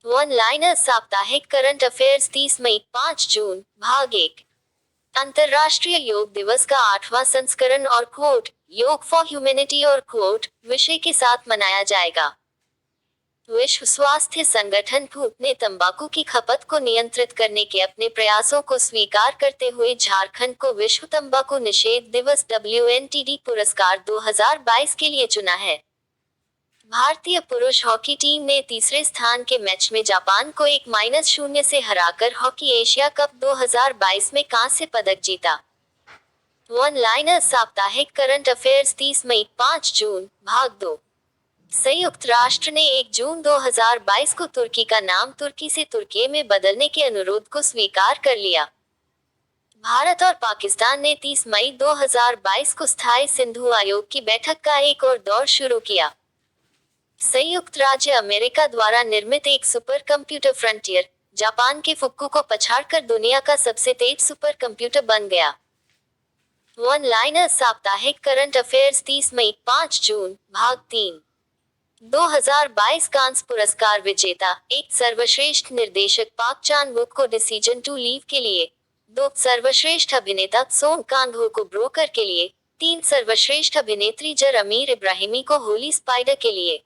One liner साप्ताहिक current affairs 30 मई 5 जून भाग 1। अंतर्राष्ट्रीय योग दिवस का 8वां संस्करण और क्वोट योग फॉर ह्यूमैनिटी और क्वोट विषय के साथ मनाया जाएगा। विश्व स्वास्थ्य संगठन WHO ने तंबाकू की खपत को नियंत्रित करने के अपने प्रयासों को स्वीकार करते हुए झारखंड को विश्व तंबाकू निषेध दिवस WNTD पुरस्कार 2022 के लिए चुना है। भारतीय पुरुष हॉकी टीम ने तीसरे स्थान के मैच में जापान को 1-0 से हराकर हॉकी एशिया कप 2022 में कांस्य पदक जीता। वन लाइनर साप्ताहिक करंट अफेयर्स 30 मई 5 जून भाग 2। संयुक्त राष्ट्र ने 1 जून 2022 को तुर्की का नाम तुर्की से तुर्की में बदलने के अनुरोध को स्वीकार कर लिया। भारत और पाकिस्तान ने 30 मई 2022 को स्थायी सिंधु आयोग की बैठक का एक और दौर शुरू किया। संयुक्त राज्य अमेरिका द्वारा निर्मित एक सुपर कंप्यूटर फ्रंटियर जापान के फुक्कू को पछाड़कर दुनिया का सबसे तेज सुपर कंप्यूटर बन गया। वन लाइनर साप्ताहिक करंट अफेयर्स 30 मई 5 जून भाग 3। 2022 कांस्य पुरस्कार विजेता एक सर्वश्रेष्ठ निर्देशक पाक चान वुक को डिसीजन टू लीव के लिए, 2 सर्वश्रेष्ठ अभिनेता सोन कांग-हो को ब्रोकर के लिए, 3 सर्वश्रेष्ठ अभिनेत्री जर अमीर इब्राहिमी को होली स्पाइडर के लिए।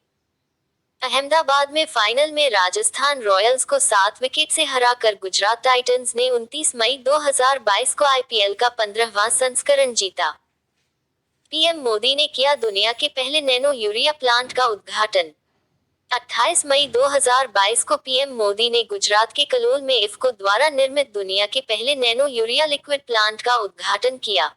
अहमदाबाद में फाइनल में राजस्थान रॉयल्स को 7 विकेट से हराकर गुजरात टाइटंस ने 29 मई 2022 को IPL का 15वां संस्करण जीता। पीएम मोदी ने किया दुनिया के पहले नैनो यूरिया प्लांट का उद्घाटन। 28 मई 2022 को पीएम मोदी ने गुजरात के कलोल में इफ्को द्वारा निर्मित दुनिया के पहले नैनो यूरिया लिक्विड प्लांट का उद्घाटन किया।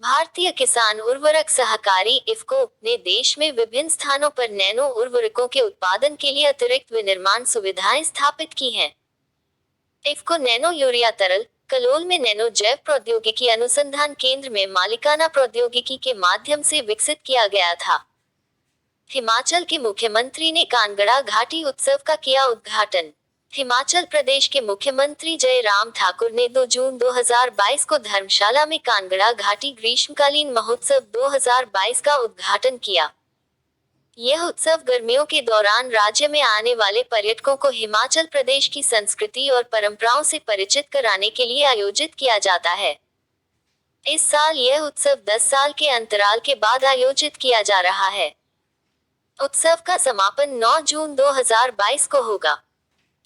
भारतीय किसान उर्वरक सहकारी इफ्को ने देश में विभिन्न स्थानों पर नैनो उर्वरकों के उत्पादन के लिए अतिरिक्त विनिर्माण सुविधाएं स्थापित की हैं। इफ्को नैनो यूरिया तरल कलोल में नैनो जैव प्रौद्योगिकी अनुसंधान केंद्र में मालिकाना प्रौद्योगिकी के माध्यम से विकसित किया गया था। हिमाचल के मुख्यमंत्री ने कांगड़ा घाटी उत्सव का किया उद्घाटन। हिमाचल प्रदेश के मुख्यमंत्री जयराम ठाकुर ने 2 जून 2022 को धर्मशाला में कांगड़ा घाटी ग्रीष्मकालीन महोत्सव 2022 का उद्घाटन किया। यह उत्सव गर्मियों के दौरान राज्य में आने वाले पर्यटकों को हिमाचल प्रदेश की संस्कृति और परंपराओं से परिचित कराने के लिए आयोजित किया जाता है। इस साल यह उत्सव 10 साल के अंतराल के बाद आयोजित किया जा रहा है। उत्सव का समापन 9 जून 2022 को होगा।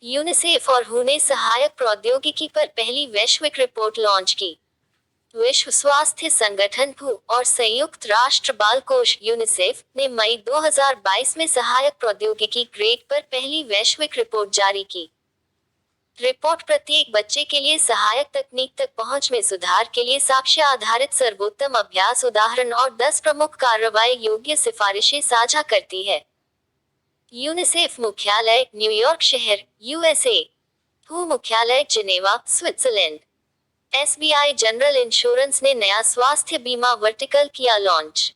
यूनिसेफ और WHO ने सहायक प्रौद्योगिकी पर पहली वैश्विक रिपोर्ट लॉन्च की। विश्व स्वास्थ्य संगठन WHO और संयुक्त राष्ट्र बाल कोष यूनिसेफ ने मई 2022 में सहायक प्रौद्योगिकी ग्रेड पर पहली वैश्विक रिपोर्ट जारी की। रिपोर्ट प्रत्येक बच्चे के लिए सहायक तकनीक तक पहुंच में सुधार के लिए साक्ष्य आधारित सर्वोत्तम अभ्यास उदाहरण और 10 प्रमुख कार्रवाई योग्य सिफारिशें साझा करती है। यूनिसेफ मुख्यालय न्यूयॉर्क शहर USA, WHO मुख्यालय Geneva Switzerland. SBI general insurance ने नया स्वास्थ्य बीमा वर्टिकल किया लॉन्च।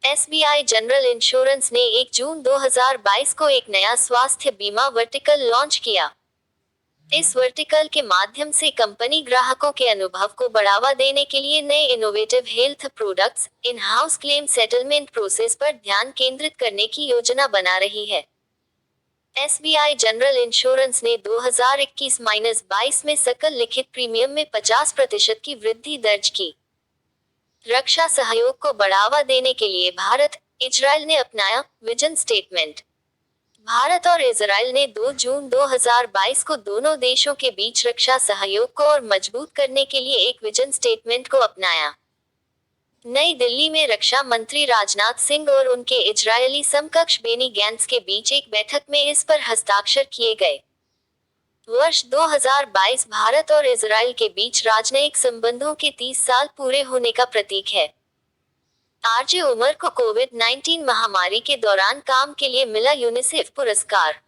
SBI जनरल इंश्योरेंस ने 1 जून 2022 को एक नया स्वास्थ्य बीमा वर्टिकल लॉन्च किया। इस वर्टिकल के माध्यम से कंपनी ग्राहकों के अनुभव को बढ़ावा देने के लिए नए innovative health products, in house claim settlement process पर ध्यान केंद्रित करने की योजना बना रही है। SBI जनरल इंश्योरेंस ने 2021-22 में सकल लिखित प्रीमियम में 50% की वृद्धि दर्ज की। रक्षा सहयोग को बढ़ावा देने के लिए भारत, इजरायल ने अपनाया विजन स्टेटमेंट। भारत और इजरायल ने 2 जून 2022 को दोनों देशों के बीच रक्षा सहयोग को और मजबूत करने के लिए एक विजन स्टेटमेंट को अपनाया। नई दिल्ली में रक्षा मंत्री राजनाथ सिंह और उनके इजरायली समकक्ष बेनी गैंट्स के बीच एक बैठक में इस पर हस्ताक्षर किए गए। वर्ष 2022 भारत और इजरायल के बीच राजनयिक संबंधों के 30 साल पूरे होने का प्रतीक है। आरजे उमर को कोविड-19 महामारी के दौरान काम के लिए मिला यूनिसेफ पुरस्कार।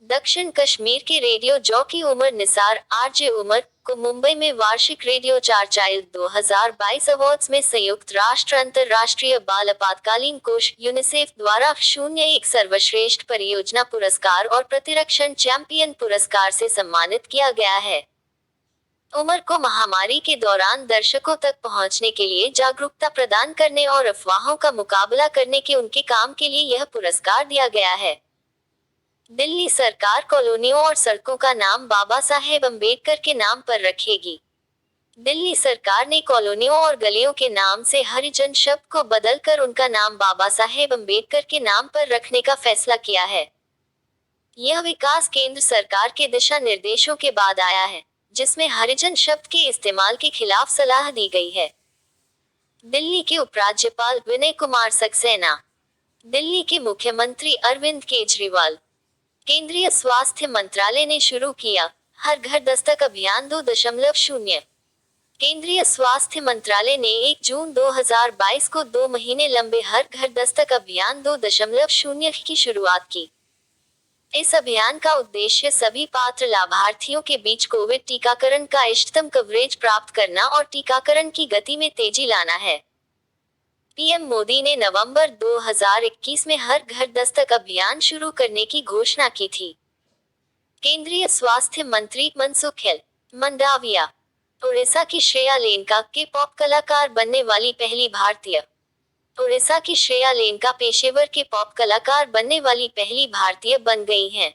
दक्षिण कश्मीर के radio jockey Umar Nisar RJ Umar को मुंबई में वार्षिक रेडियो चाइल्ड 2022 अवार्ड्स में संयुक्त राष्ट्र अंतर्राष्ट्रीय बाल आपातकालीन कोष यूनिसेफ द्वारा 01 सर्वश्रेष्ठ परियोजना पुरस्कार और प्रतिरक्षण चैंपियन पुरस्कार से सम्मानित किया गया है। उमर को महामारी के दौरान दर्शकों तक पहुंचने के लिए जागरूकता प्रदान करने और अफवाहों का मुकाबला करने के उनके काम के लिए यह पुरस्कार दिया गया है। दिल्ली सरकार कॉलोनियों और सड़कों का नाम बाबा साहेब अम्बेडकर के नाम पर रखेगी। दिल्ली सरकार ने कॉलोनियों और गलियों के नाम से हरिजन शब्द को बदलकर उनका नाम बाबा साहेब अम्बेडकर के नाम पर रखने का फैसला किया है। यह विकास केंद्र सरकार के दिशा निर्देशों के बाद आया है, जिसमें हरिजन शब्द के इस्तेमाल के खिलाफ सलाह दी गई है। दिल्ली के उपराज्यपाल विनय कुमार सक्सेना, दिल्ली के मुख्यमंत्री अरविंद केजरीवाल, केंद्रीय स्वास्थ्य मंत्रालय ने शुरू किया हर घर दस्तक अभियान 2.0। केंद्रीय स्वास्थ्य मंत्रालय ने 1 जून 2022 को 2 महीने लंबे हर घर दस्तक अभियान 2.0 की शुरुआत की। इस अभियान का उद्देश्य सभी पात्र लाभार्थियों के बीच कोविड टीकाकरण का इष्टतम कवरेज प्राप्त करना और टीकाकरण की गति में तेजी लाना है। पीएम मोदी ने नवंबर 2021 में हर घर दस्तक अभियान शुरू करने की घोषणा की थी। केंद्रीय स्वास्थ्य मंत्री मनसुख मंडाविया, उड़ीसा की श्रेया लेनका के पॉप कलाकार बनने वाली पहली भारतीय। उड़ीसा की श्रेया लेनका पेशेवर के पॉप कलाकार बनने वाली पहली भारतीय बन गई हैं।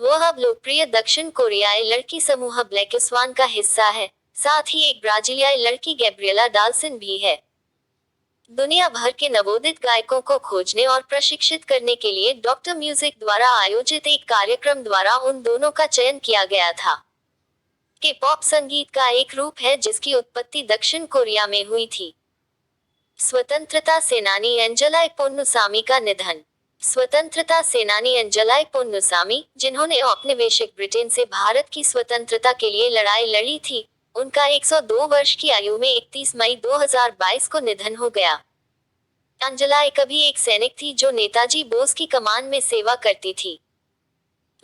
वह अब लोकप्रिय दक्षिण कोरियाई लड़की समूह ब्लैक स्वान का हिस्सा है, साथ ही एक ब्राजीलियाई लड़की गैब्रिएला डाल्सन भी है। दुनिया भर के नवोदित गायकों को खोजने और प्रशिक्षित करने के लिए डॉक्टर म्यूजिक द्वारा आयोजित एक कार्यक्रम द्वारा उन दोनों का चयन किया गया था। के पॉप संगीत का एक रूप है जिसकी उत्पत्ति दक्षिण कोरिया में हुई थी। स्वतंत्रता सेनानी एंजेलाई पोन्नुसामी का निधन। स्वतंत्रता सेनानी एंजेलाई पोन्नुसामी, जिन्होंने औपनिवेशिक ब्रिटेन से भारत की स्वतंत्रता के लिए लड़ाई लड़ी थी, उनका 102 वर्ष की आयु में 31 मई 2022 को निधन हो गया। एंजेलाई कभी एक सैनिक थी जो नेताजी बोस की कमान में सेवा करती थी।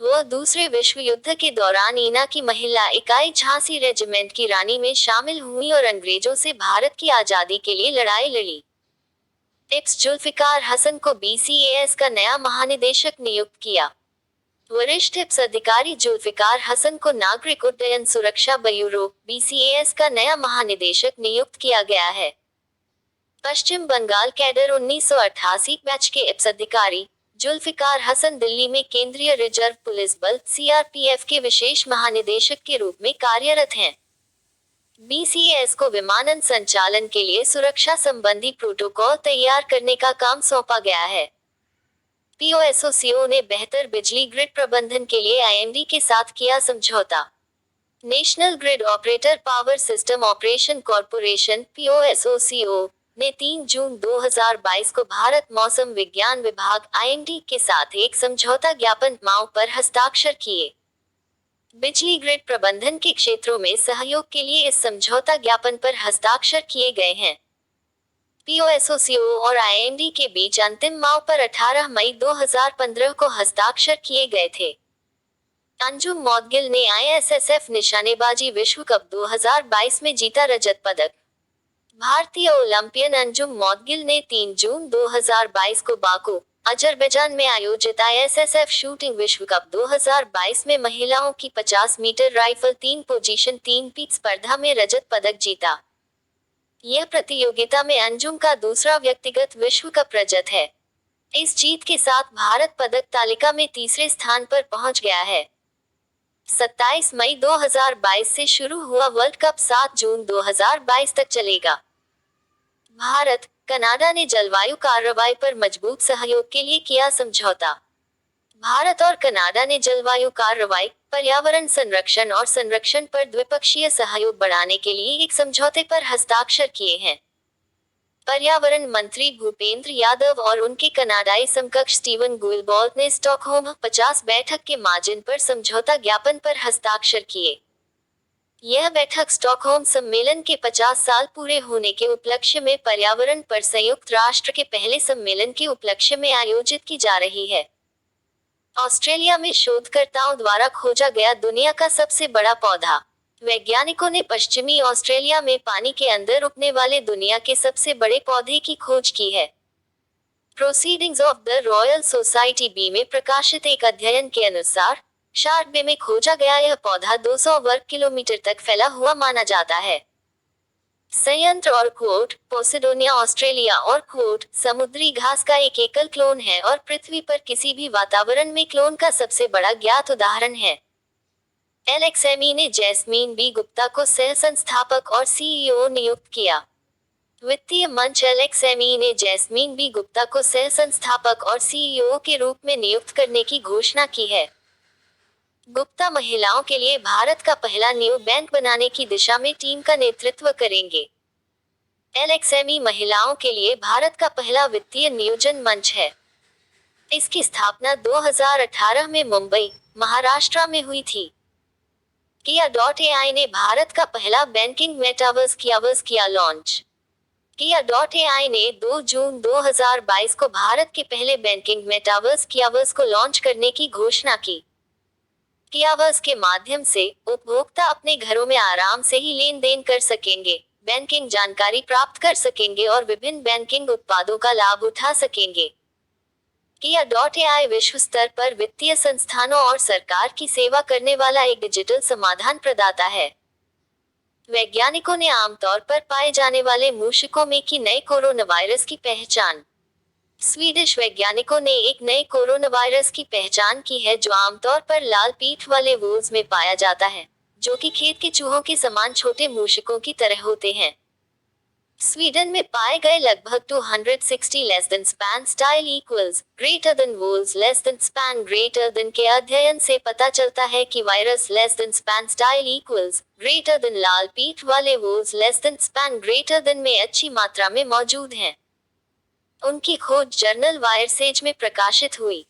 वह दूसरे विश्व युद्ध के दौरान ईना की महिला इकाई झांसी रेजिमेंट की रानी में शामिल हुई और अंग्रेजों से भारत की आजादी के लिए लड़ाई लड़ी। टिप्स जुल्फिकार हसन को बीसीएएस का नया महानिदेशक नियुक्त किया। वरिष्ठ टिप्स अधिकारी जुल्फिकार हसन को नागरिक उड्डयन सुरक्षा ब्यूरो बीसीएएस का नया महानिदेशक नियुक्त किया गया है। पश्चिम बंगाल कैडर 1988 बैच के टिप्स अधिकारी जुल्फिकार हसन दिल्ली में केंद्रीय रिजर्व पुलिस बल सीआरपीएफ के विशेष महानिदेशक के रूप में कार्यरत हैं। बीसीएएस को विमानन संचालन के लिए सुरक्षा संबंधी प्रोटोकॉल तैयार करने का काम सौंपा गया है। पीओएसओसीओ ने बेहतर बिजली ग्रिड प्रबंधन के लिए आईएमडी के साथ किया समझौता। National grid operator power system operation corporation POSOCO ने 3 जून 2022 को भारत मौसम विज्ञान विभाग आईएमडी के साथ एक समझौता ज्ञापन माओ पर हस्ताक्षर किए। बिजली ग्रिड प्रबंधन के क्षेत्रों में सहयोग के लिए इस समझौता ज्ञापन पर हस्ताक्षर किए गए हैं। पीओएसओसीओ और आईएमडी के बीच अंतिम माओ पर 18 मई 2015 को हस्ताक्षर किए गए थे। अंजुम मौदगिल ने आईएसएसएफ निशानेबाजी विश्व कप 2022 में जीता रजत पदक। भारतीय ओलंपियन अंजुम मौदगिल ने 3 जून 2022 को बाकू, अजरबैजान में आयोजित आईएसएसएफ शूटिंग विश्व कप 2022 में महिलाओं की 50 मीटर राइफल 3 पोजीशन 3 पीट स्पर्धा में रजत पदक जीता। यह प्रतियोगिता में अंजुम का दूसरा व्यक्तिगत विश्व कप रजत है। इस जीत के साथ भारत पदक तालिका में तीसरे स्थान पर पहुंच गया है। 27 मई 2022 से शुरू हुआ वर्ल्ड कप 7 जून 2022 तक चलेगा। भारत, कनाडा ने जलवायु कार्रवाई पर मजबूत सहयोग के लिए किया समझौता। भारत और कनाडा ने जलवायु कार्रवाई, पर्यावरण संरक्षण और संरक्षण पर द्विपक्षीय सहयोग बढ़ाने के लिए एक समझौते पर हस्ताक्षर किए हैं। पर्यावरण मंत्री भूपेंद्र यादव और उनके कनाडाई समकक्ष स्टीवन गुइलबॉर्ट ने स्टॉकहोम 50 बैठक के मार्जिन पर समझौता ज्ञापन पर हस्ताक्षर किए। यह बैठक स्टॉकहोम सम्मेलन के 50 साल पूरे होने के उपलक्ष्य में पर्यावरण पर संयुक्त राष्ट्र के पहले सम्मेलन के उपलक्ष्य में आयोजित की जा रही है। ऑस्ट्रेलिया में शोधकर्ताओं द्वारा खोजा गया दुनिया का सबसे बड़ा पौधा। वैज्ञानिकों ने पश्चिमी ऑस्ट्रेलिया में पानी के अंदर उगने वाले दुनिया के सबसे बड़े पौधे की खोज की है। Proceedings of the Royal Society B में प्रकाशित एक अध्ययन के अनुसार शार्क बे में खोजा गया यह पौधा 200 वर्ग किलोमीटर तक फैला हुआ माना जाता है। संयंत्र और क्वोट पोसिडोनिया ऑस्ट्रेलिया और क्वोट समुद्री घास का एक एकल क्लोन है और पृथ्वी पर किसी भी वातावरण में क्लोन का सबसे बड़ा ज्ञात उदाहरण है। एलएक्सएमई ने जैस्मीन बी गुप्ता को सह संस्थापक और सीईओ नियुक्त किया। वित्तीय मंच एलएक्सएमई ने जैस्मीन बी गुप्ता को सह संस्थापक और सीईओ के रूप में नियुक्त करने की घोषणा की है। गुप्ता महिलाओं के लिए भारत का पहला न्यू बैंक बनाने की दिशा में टीम का नेतृत्व करेंगे। एलएक्सएमई महिलाओं के लिए भारत का पहला वित्तीय नियोजन मंच है। इसकी स्थापना 2018 में मुंबई, महाराष्ट्र में हुई थी। Kia.ai ने भारत का पहला बैंकिंग मेटावर्स किया लॉन्च। Kia.ai ने 2 जून 2022 को भारत के पहले बैंकिंग मेटावर्स कियावर्स को लॉन्च करने की घोषणा की। कियावर्स के माध्यम से उपभोक्ता अपने घरों में आराम से ही लेन देन कर सकेंगे, बैंकिंग जानकारी प्राप्त कर सकेंगे और विभिन्न बैंकिंग उत्पादों का लाभ उठा सकेंगे। Kia.ai विश्व स्तर पर वित्तीय संस्थानों और सरकार की सेवा करने वाला एक डिजिटल समाधान प्रदाता है। वैज्ञानिकों ने आमतौर पर पाए जाने वाले मूशिकों में की नए कोरोना वायरस की पहचान। स्वीडिश वैज्ञानिकों ने एक नए कोरोना वायरस की पहचान की है जो आमतौर पर लाल पीठ वाले वोल्स में पाया जाता है, जो कि खेत के चूहों के समान छोटे मूशिकों की तरह होते हैं। स्वीडन में पाए गए लगभग 260 less than span style equals greater than voles less than span greater than के अध्ययन से पता चलता है कि virus less than span style equals greater than लाल पीठ वाले voles less than span greater than में अच्छी मात्रा में मौजूद हैं। उनकी खोज जर्नल वायरसेज में प्रकाशित हुई।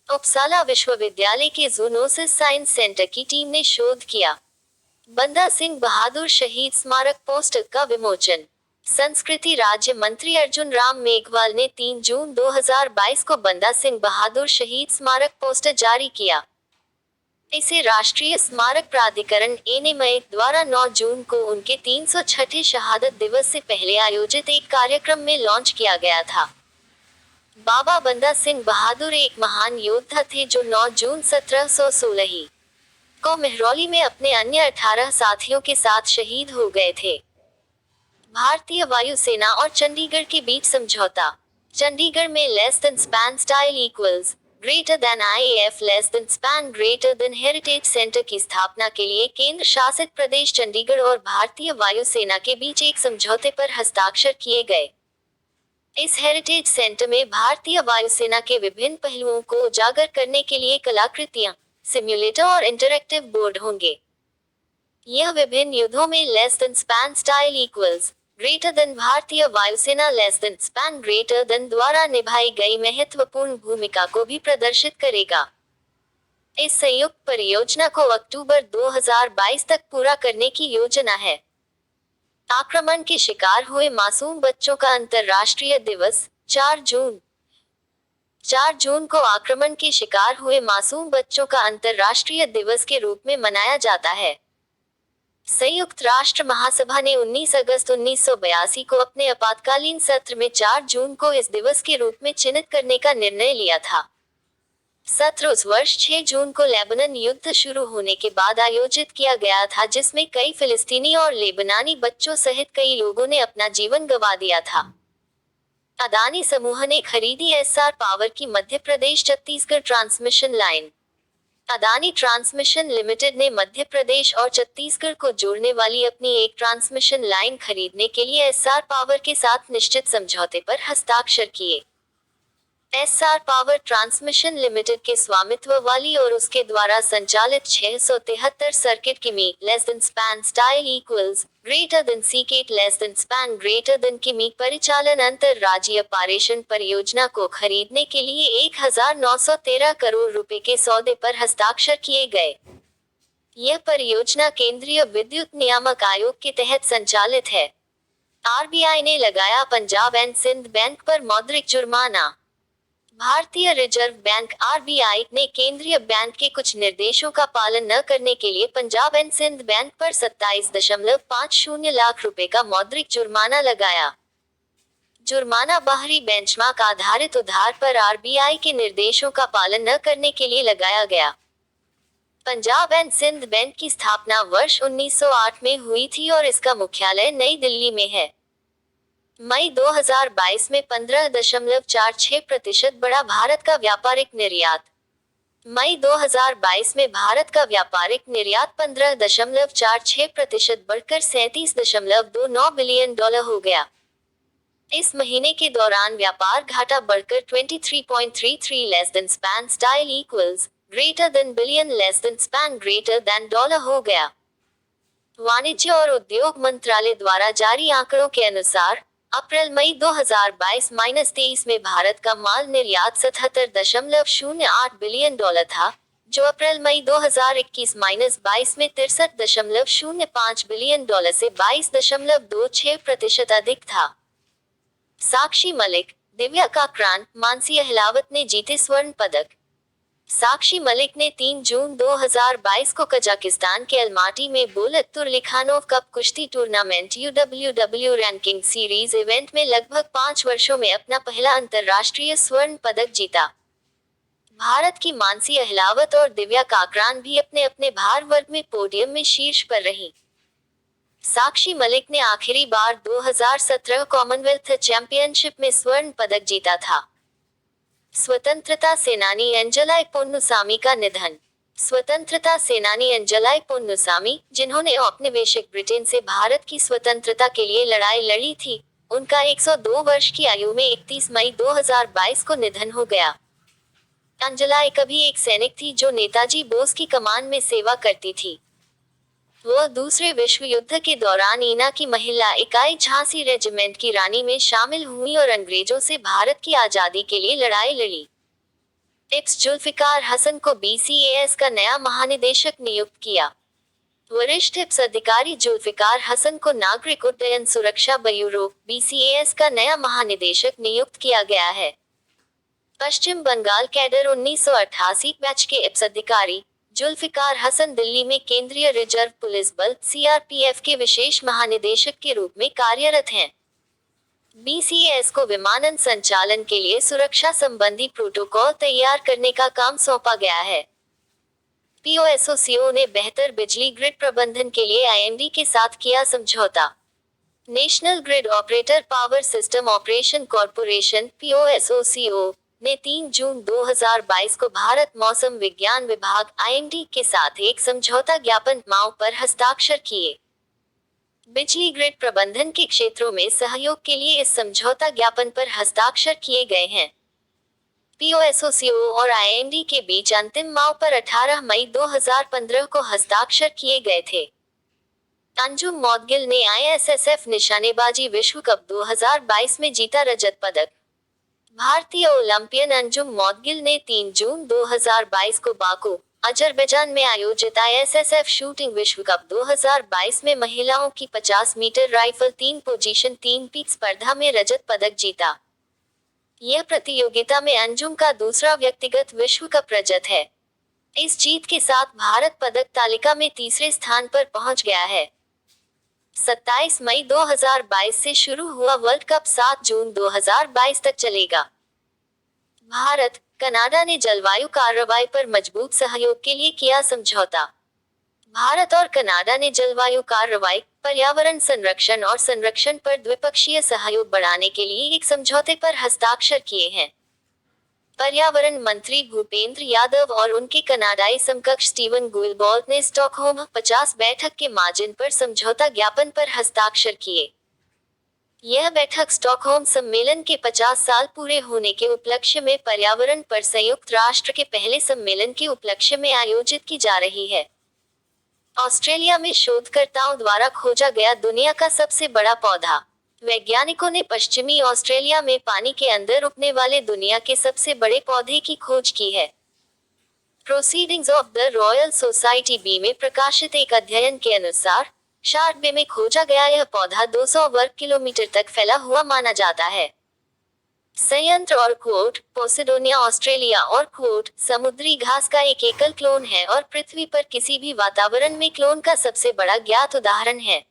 उपसाला विश्वविद्यालय के जूनोसिस साइंस सेंटर की टीम ने शोध किया। बंदा सिंह बहादुर शहीद स्मारक पोस्टर का विमोचन। संस्कृति राज्य मंत्री अर्जुन राम मेघवाल ने 3 जून 2022 को बंदा सिंह बहादुर शहीद स्मारक पोस्टर जारी किया। इसे राष्ट्रीय स्मारक प्राधिकरण एनएमए द्वारा 9 जून को उनके 306वें शहादत दिवस से पहले आयोजित एक कार्यक्रम में लॉन्च किया गया था। बाबा बंदा सिंह बहादुर एक महान योद्धा थे जो 9 जून 1716 को मेहरौली में अपने अन्य 18 साथियों के साथ शहीद हो गए थे। भारतीय वायुसेना और चंडीगढ़ के बीच समझौता। चंडीगढ़ में less than span style equals greater then IAF less than span greater then heritage centre की स्थापना के लिए केंद्र शासित प्रदेश चंडीगढ़ और भारतीय वायुसेना के बीच एक समझौते पर हस्ताक्षर किए गए। इस हेरिटेज सेंटर में भारतीय वायुसेना के विभिन्न पहलुओं को उजागर करने के लिए कलाकृतियां, सिम्युलेटर और इंटरैक्टिव बोर्ड होंगे। यह विभिन्न युद्धों में less than span style equals greater then भारतीय वायुसेना less than span greater then द्वारा निभाई गई महत्वपूर्ण भूमिका को भी प्रदर्शित करेगा। इस संयुक्त परियोजना को अक्टूबर 2022 तक पूरा करने की योजना है। आक्रमण के शिकार हुए मासूम बच्चों का अंतर्राष्ट्रीय दिवस 4 जून। 4 जून को आक्रमण के शिकार हुए मासूम बच्चों का अंतर्राष्ट्रीय दिवस के रूप में मनाया जाता है। संयुक्त राष्ट्र महासभा ने 19 अगस्त 1982 को अपने आपातकालीन सत्र में 4 जून को इस दिवस के रूप में चिन्हित करने का निर्णय लिया था। सत्र उस वर्ष 6 जून को लेबनान युद्ध शुरू होने के बाद आयोजित किया गया था, जिसमें कई फिलिस्तीनी और लेबनानी बच्चों सहित कई लोगों ने अपना जीवन गंवा दिया था। अदानी समूह ने खरीदी एसआर पावर की Madhya Pradesh Chhattisgarh transmission line. Adani transmission limited ने मध्य प्रदेश और छत्तीसगढ़ को जोड़ने वाली अपनी एक ट्रांसमिशन लाइन खरीदने के लिए एसआर पावर के साथ निश्चित समझौते पर हस्ताक्षर किए। एसआर पावर ट्रांसमिशन लिमिटेड के स्वामित्व वाली और उसके द्वारा संचालित 673 सर्किट किमी less than span style equals greater than सीकेट less than span greater than किमी परिचालन अंतरराज्यीय पारेषण परियोजना को खरीदने के लिए 1913 करोड़ रुपए के सौदे पर हस्ताक्षर किए गए। यह परियोजना केंद्रीय विद्युत नियामक आयोग के तहत संचालित है। आरबीआई ने लगाया पंजाब एंड सिंध बैंक पर मौद्रिक जुर्माना। भारतीय रिजर्व बैंक आरबीआई ने केंद्रीय बैंक के कुछ निर्देशों का पालन न करने के लिए पंजाब एंड सिंध बैंक पर 27.50 लाख रुपए का मौद्रिक जुर्माना लगाया। जुर्माना बाहरी बेंचमार्क आधारित उधार पर आरबीआई के निर्देशों का पालन न करने के लिए लगाया गया। पंजाब एंड सिंध बैंक की स्थापना वर्ष 1908 में हुई थी और इसका मुख्यालय नई दिल्ली में है। मई 2022 में 15.46% बढ़ा भारत का व्यापारिक निर्यात। मई 2022 में भारत का व्यापारिक निर्यात 15.46% बढ़कर $37.29 बिलियन हो गया। इस महीने के दौरान व्यापार घाटा बढ़कर 23.33 less than span style equals greater then billion less than span greater then dollar हो गया। वाणिज्य और उद्योग मंत्रालय द्वारा जारी आंकड़ों के अनुसार अप्रैल मई 2022-23 में भारत का माल निर्यात $77.08 बिलियन था, जो अप्रैल मई 2021-22 में $63.05 बिलियन से 22.26% अधिक था। साक्षी मलिक, दिव्या काकरान, मानसी अहलावत ने जीते स्वर्ण पदक। साक्षी मलिक ने 3 जून 2022 को कजाकिस्तान के अलमाटी में बुलत तुर्लिखानोव कप कुश्ती tournament UWW ranking series event में लगभग 5 वर्षों में अपना पहला अंतर्राष्ट्रीय स्वर्ण पदक जीता। भारत की मानसी अहलावत और दिव्या काकरान भी अपने अपने भार वर्ग में पोडियम में शीर्ष पर रहीं। साक्षी मलिक ने आखिरी बार 2017 कॉमनवेल्थ चैंपियनशिप में स्वर्ण पदक जीता था। स्वतंत्रता सेनानी एंजलाई पोन्नुसामी का निधन। स्वतंत्रता सेनानी एंजलाई पोन्नुसामी, जिन्होंने औपनिवेशिक ब्रिटेन से भारत की स्वतंत्रता के लिए लड़ाई लड़ी थी, उनका 102 वर्ष की आयु में 31 मई 2022 को निधन हो गया। एंजलाई कभी एक सैनिक थी जो नेताजी बोस की कमान में सेवा करती थी। वह दूसरे विश्व युद्ध के दौरान ईना की महिला इकाई झांसी रेजिमेंट की रानी में शामिल हुई और अंग्रेजों से भारत की आजादी के लिए लड़ाई लड़ी। टिप्स जुल्फिकार हसन को BCAS का नया महानिदेशक नियुक्त किया। वरिष्ठ टिप्स अधिकारी जुल्फिकार हसन को नागरिक उड्डयन सुरक्षा ब्यूरो BCAS का नया महानिदेशक नियुक्त किया गया है। पश्चिम बंगाल कैडर 1988 बैच के टिप्स अधिकारी जुल्फिकार हसन दिल्ली में केंद्रीय रिजर्व पुलिस बल CRPF के विशेष महानिदेशक के रूप में कार्यरत हैं। BCAS को विमानन संचालन के लिए सुरक्षा संबंधी प्रोटोकॉल तैयार करने का काम सौंपा गया है। POSOCO ने बेहतर बिजली ग्रिड प्रबंधन के लिए IMD के साथ किया समझौता। National grid operator power system operation corporation POSOCO ने 3 जून 2022 को भारत मौसम विज्ञान विभाग IMD के साथ एक समझौता ज्ञापन MOU पर हस्ताक्षर किए। बिजली ग्रिड प्रबंधन के क्षेत्रों में सहयोग के लिए इस समझौता ज्ञापन पर हस्ताक्षर किए गए हैं। POSOCO और IMD के बीच अंतिम MOU पर 18 मई 2015 को हस्ताक्षर किए गए थे। अंजुम मौदगिल ने ISSF निशानेबाजी विश्व कप 2022 में जीता रजत पदक। भारतीय ओलंपियन अंजुम मौदगिल ने 3 जून 2022 को बाकू, अजरबैजान में आयोजित ISSF शूटिंग विश्व कप 2022 में महिलाओं की 50 मीटर राइफल 3 पोजीशन 3 पीक स्पर्धा में रजत पदक जीता। यह प्रतियोगिता में अंजुम का दूसरा व्यक्तिगत विश्व कप रजत है। इस जीत के साथ भारत पदक तालिका में तीसरे स्थान पर पहुंच गया है। 27 मई 2022 से शुरू हुआ वर्ल्ड कप 7 जून 2022 तक चलेगा। भारत, कनाडा ने जलवायु कार्रवाई पर मजबूत सहयोग के लिए किया समझौता। भारत और कनाडा ने जलवायु कार्रवाई, पर्यावरण संरक्षण और संरक्षण पर द्विपक्षीय सहयोग बढ़ाने के लिए एक समझौते पर हस्ताक्षर किए हैं। पर्यावरण मंत्री भूपेंद्र यादव और उनके कनाडाई समकक्ष स्टीवन गुइलबॉल्ट ने स्टॉकहोम 50 बैठक के मार्जिन पर समझौता ज्ञापन पर हस्ताक्षर किए। यह बैठक स्टॉकहोम सम्मेलन के 50 साल पूरे होने के उपलक्ष्य में पर्यावरण पर संयुक्त राष्ट्र के पहले सम्मेलन के उपलक्ष्य में आयोजित की जा रही है। ऑस्ट्रेलिया में शोधकर्ताओं द्वारा खोजा गया दुनिया का सबसे बड़ा पौधा। वैज्ञानिकों ने पश्चिमी ऑस्ट्रेलिया में पानी के अंदर उगने वाले दुनिया के सबसे बड़े पौधे की खोज की है। Proceedings of the Royal Society B में प्रकाशित एक अध्ययन के अनुसार शार्क बे में खोजा गया यह पौधा 200 वर्ग किलोमीटर तक फैला हुआ माना जाता है। संयंत्र और क्वोट, पोसिडोनिया ऑस्ट्रेलिया और क्वोट, समुद्री घास का एक एकल क्लोन है और पृथ्वी पर किसी भी वातावरण में क्लोन का सबसे बड़ा ज्ञात उदाहरण है।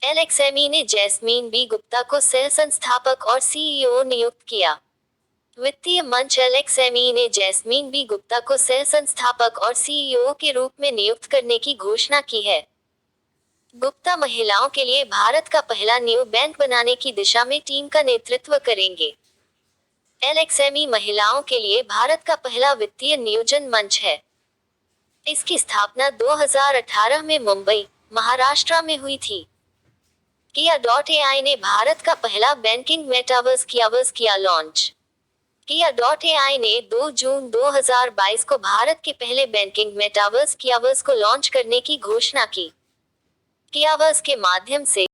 LXME ने जैस्मीन बी गुप्ता को सह संस्थापक और CEO नियुक्त किया। वित्तीय मंच एलएक्सएमई ने जैस्मीन बी गुप्ता को सह संस्थापक और सीईओ के रूप में नियुक्त करने की घोषणा की है। गुप्ता महिलाओं के लिए भारत का पहला न्यू बैंक बनाने की दिशा में टीम का नेतृत्व करेंगे। एलएक्सएमई महिलाओं के लिए भारत का पहला वित्तीय नियोजन मंच है। इसकी स्थापना 2018 में मुंबई, महाराष्ट्र में हुई थी। Kia.ai ने भारत का पहला बैंकिंग मेटावर्स किया लॉन्च। Kia.ai ने 2 जून 2022 को भारत के पहले बैंकिंग मेटावर्स कियावर्स को लॉन्च करने की घोषणा की। कियावर्स के माध्यम से